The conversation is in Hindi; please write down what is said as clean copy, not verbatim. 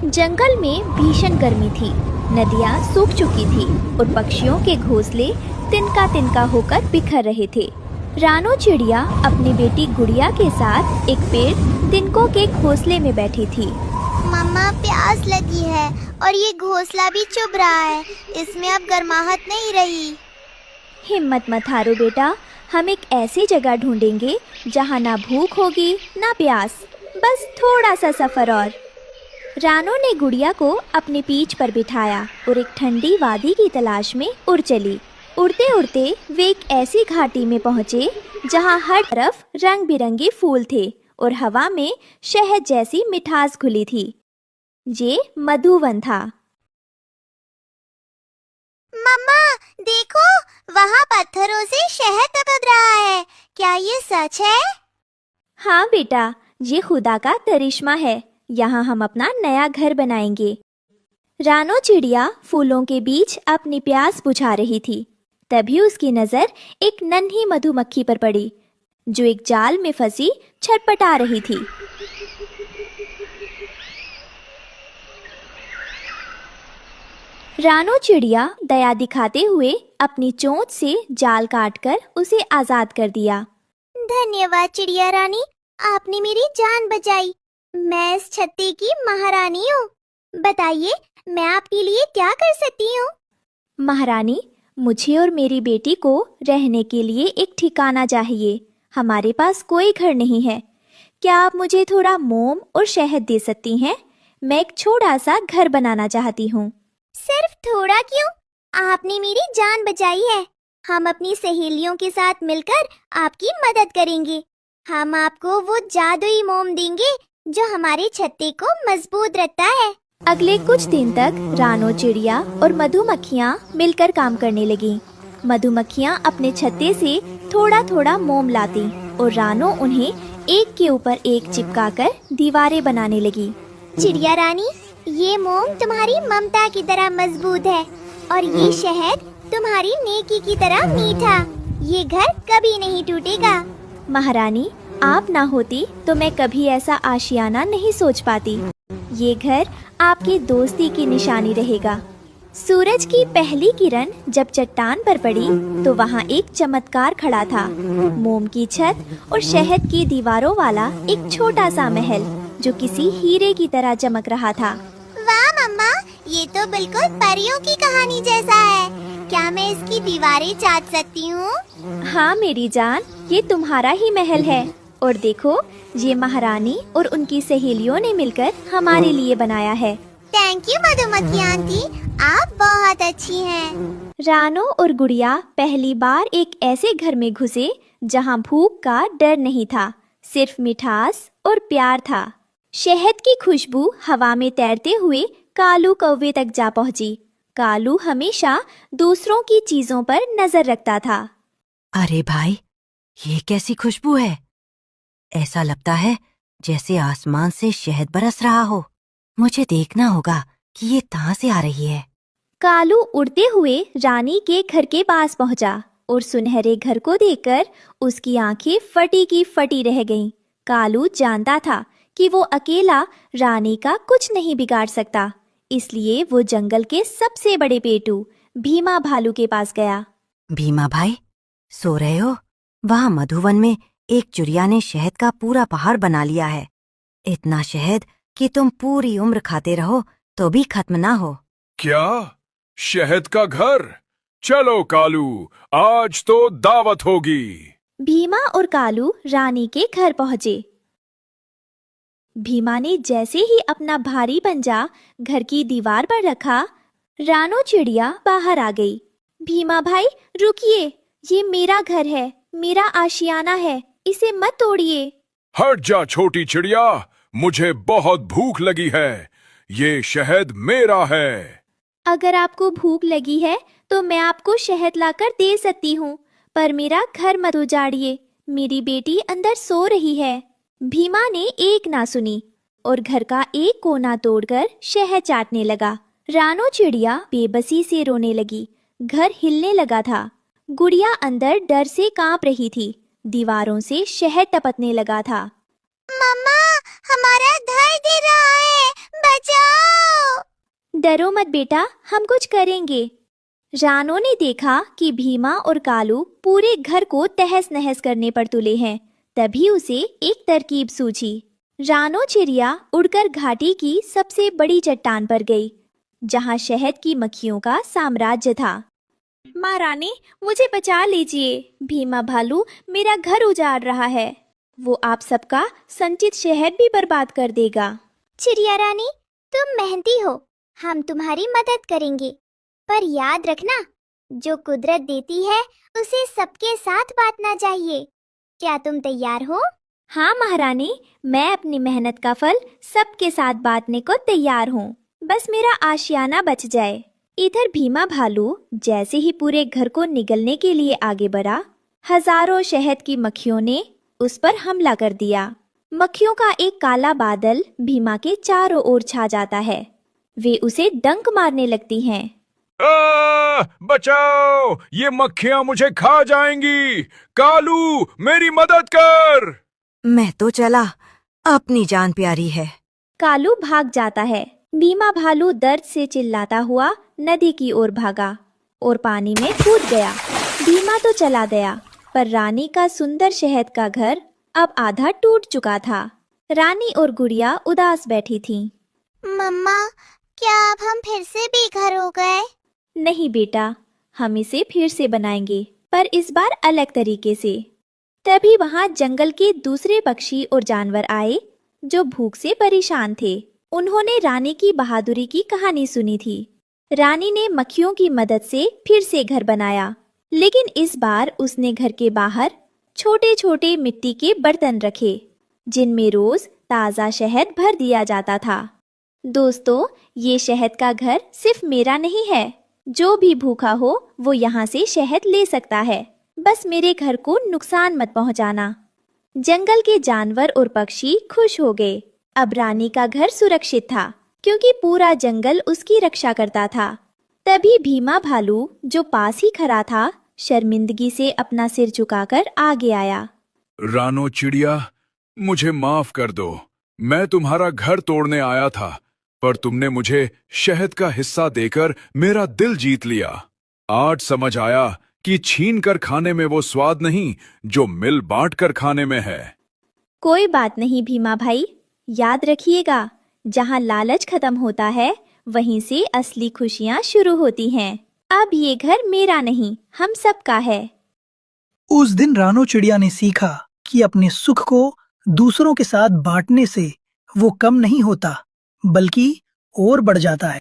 जंगल में भीषण गर्मी थी। नदियाँ सूख चुकी थी और पक्षियों के घोंसले तिनका तिनका होकर बिखर रहे थे। रानो चिड़िया अपनी बेटी गुड़िया के साथ एक पेड़ तिनकों के घोंसले में बैठी थी। मम्मा, प्यास लगी है और ये घोंसला भी चुभ रहा है। इसमें अब गर्माहट नहीं रही। हिम्मत मत हारो बेटा, हम एक ऐसी जगह ढूंढेंगे जहाँ ना भूख होगी ना प्यास, बस थोड़ा सा सफर और। रानो ने गुड़िया को अपनी पीठ पर बिठाया और एक ठंडी वादी की तलाश में उड़ चली। उड़ते उड़ते वे एक ऐसी घाटी में पहुँचे जहाँ हर तरफ रंग बिरंगे फूल थे और हवा में शहद जैसी मिठास घुली थी। ये मधुवन था। मम्मा, देखो, वहाँ पत्थरों से शहद टपक रहा है। क्या ये सच है? हाँ बेटा, ये खुदा का करिश्मा है। यहाँ हम अपना नया घर बनाएंगे। रानो चिड़िया फूलों के बीच अपनी प्यास बुझा रही थी। तभी उसकी नजर एक नन्ही मधुमक्खी पर पड़ी जो एक जाल में फंसी छटपटा रही थी। रानो चिड़िया दया दिखाते हुए अपनी चोंच से जाल काटकर उसे आजाद कर दिया। धन्यवाद चिड़िया रानी, आपने मेरी जान बचाई। मैं इस छत्ते की महारानी हूँ। बताइए, मैं आपके लिए क्या कर सकती हूँ? महारानी, मुझे और मेरी बेटी को रहने के लिए एक ठिकाना चाहिए। हमारे पास कोई घर नहीं है। क्या आप मुझे थोड़ा मोम और शहद दे सकती हैं? मैं एक छोटा सा घर बनाना चाहती हूँ। सिर्फ थोड़ा क्यों? आपने मेरी जान बचाई है। हम अपनी सहेलियों के साथ मिलकर आपकी मदद करेंगे। हम आपको वो जादुई मोम देंगे जो हमारे छत्ते को मजबूत रखता है। अगले कुछ दिन तक रानो चिड़िया और मधुमक्खियाँ मिलकर काम करने लगीं। मधुमक्खियाँ अपने छत्ते से थोड़ा थोड़ा मोम लाती और रानो उन्हें एक के ऊपर एक चिपकाकर दीवारें बनाने लगी। चिड़िया रानी, ये मोम तुम्हारी ममता की तरह मजबूत है और ये शहद तुम्हारी नेकी की तरह मीठा। ये घर कभी नहीं टूटेगा। महारानी, आप ना होती तो मैं कभी ऐसा आशियाना नहीं सोच पाती। ये घर आपकी दोस्ती की निशानी रहेगा। सूरज की पहली किरण जब चट्टान पर पड़ी तो वहाँ एक चमत्कार खड़ा था। मोम की छत और शहद की दीवारों वाला एक छोटा सा महल जो किसी हीरे की तरह चमक रहा था। वाह मम्मा, ये तो बिल्कुल परियों की कहानी जैसा है। क्या मैं इसकी दीवारें चाट सकती हूँ? हाँ मेरी जान, ये तुम्हारा ही महल है। और देखो, ये महारानी और उनकी सहेलियों ने मिलकर हमारे लिए बनाया है। थैंक यू मधुमक्खी आंटी, आप बहुत अच्छी हैं। रानो और गुड़िया पहली बार एक ऐसे घर में घुसे जहाँ भूख का डर नहीं था, सिर्फ मिठास और प्यार था। शहद की खुशबू हवा में तैरते हुए कालू कौवे तक जा पहुँची। कालू हमेशा दूसरों की चीजों पर नजर रखता था। अरे भाई, ये कैसी खुशबू है? ऐसा लगता है जैसे आसमान से शहद बरस रहा हो। मुझे देखना होगा कि ये कहाँ से आ रही है। कालू उड़ते हुए रानी के घर के पास पहुंचा और सुनहरे घर को देखकर उसकी आंखें फटी की फटी रह गईं। कालू जानता था कि वो अकेला रानी का कुछ नहीं बिगाड़ सकता, इसलिए वो जंगल के सबसे बड़े पेटू भीमा भालू के पास गया। भीमा भाई, सो रहे हो? वहाँ मधुवन में एक चिड़िया ने शहद का पूरा पहाड़ बना लिया है। इतना शहद कि तुम पूरी उम्र खाते रहो तो भी खत्म ना हो। क्या? शहद का घर? चलो कालू, आज तो दावत होगी। भीमा और कालू रानी के घर पहुंचे। भीमा ने जैसे ही अपना भारी पंजा घर की दीवार पर रखा, रानो चिड़िया बाहर आ गई। भीमा भाई रुकिए, ये मेरा घर है, मेरा आशियाना है, इसे मत तोड़िए। हट जा छोटी चिड़िया, मुझे बहुत भूख लगी है। ये शहद मेरा है। अगर आपको भूख लगी है तो मैं आपको शहद लाकर दे सकती हूँ, पर मेरा घर मत उजाड़िए। मेरी बेटी अंदर सो रही है। भीमा ने एक ना सुनी और घर का एक कोना तोड़कर शहद चाटने लगा। रानो चिड़िया बेबसी से रोने लगी। घर हिलने लगा था। गुड़िया अंदर डर से कांप रही थी। दीवारों से शहद टपकने लगा था। मम्मा, हमारा घर गिर रहा है, बचाओ! डरो मत बेटा, हम कुछ करेंगे। रानो ने देखा कि भीमा और कालू पूरे घर को तहस नहस करने पर तुले हैं। तभी उसे एक तरकीब सूझी। रानो चिड़िया उड़कर घाटी की सबसे बड़ी चट्टान पर गई, जहां शहद की मक्खियों का साम्राज्य था। माँ रानी, मुझे बचा लीजिए, भीमा भालू मेरा घर उजाड़ रहा है। वो आप सबका संचित शहद भी बर्बाद कर देगा। चिड़िया रानी, तुम मेहनती हो, हम तुम्हारी मदद करेंगे। पर याद रखना, जो कुदरत देती है उसे सबके साथ बांटना चाहिए। क्या तुम तैयार हो? हाँ महारानी, मैं अपनी मेहनत का फल सबके साथ बांटने को तैयार हूँ। बस मेरा आशियाना बच जाए। इधर भीमा भालू जैसे ही पूरे घर को निगलने के लिए आगे बढ़ा, हजारों शहद की मक्खियों ने उस पर हमला कर दिया। मक्खियों का एक काला बादल भीमा के चारों ओर छा जाता है। वे उसे डंक मारने लगती हैं। बचाओ, ये मक्खियां मुझे खा जाएंगी। कालू, मेरी मदद कर। मैं तो चला, अपनी जान प्यारी है। कालू भाग जाता है। भीमा भालू दर्द से चिल्लाता हुआ नदी की ओर भागा और पानी में कूद गया। भीमा तो चला गया, पर रानी का सुंदर शहद का घर अब आधा टूट चुका था। रानी और गुड़िया उदास बैठी थीं। मम्मा, क्या अब हम फिर से बेघर हो गए? नहीं बेटा, हम इसे फिर से बनाएंगे, पर इस बार अलग तरीके से। तभी वहां जंगल के दूसरे पक्षी और जानवर आए जो भूख से परेशान थे। उन्होंने रानी की बहादुरी की कहानी सुनी थी। रानी ने मक्खियों की मदद से फिर से घर बनाया, लेकिन इस बार उसने घर के बाहर छोटे छोटे मिट्टी के बर्तन रखे, जिनमें रोज ताज़ा शहद भर दिया जाता था। दोस्तों, ये शहद का घर सिर्फ मेरा नहीं है। जो भी भूखा हो वो यहाँ से शहद ले सकता है। बस मेरे घर को नुकसान मत पहुँचाना। जंगल के जानवर और पक्षी खुश हो गए। अब रानी का घर सुरक्षित था, क्योंकि पूरा जंगल उसकी रक्षा करता था। तभी भीमा भालू, जो पास ही खड़ा था, शर्मिंदगी से अपना सिर झुकाकर आगे आया। रानो चिड़िया, मुझे माफ कर दो। मैं तुम्हारा घर तोड़ने आया था, पर तुमने मुझे शहद का हिस्सा देकर मेरा दिल जीत लिया। आज समझ आया कि छीन कर खाने में वो स्वाद नहीं जो मिल बांट कर खाने में है। कोई बात नहीं भीमा भाई, याद रखिएगा, जहाँ लालच खत्म होता है वहीं से असली खुशियाँ शुरू होती हैं। अब ये घर मेरा नहीं, हम सबका है। उस दिन रानो चिड़िया ने सीखा कि अपने सुख को दूसरों के साथ बांटने से वो कम नहीं होता, बल्कि और बढ़ जाता है।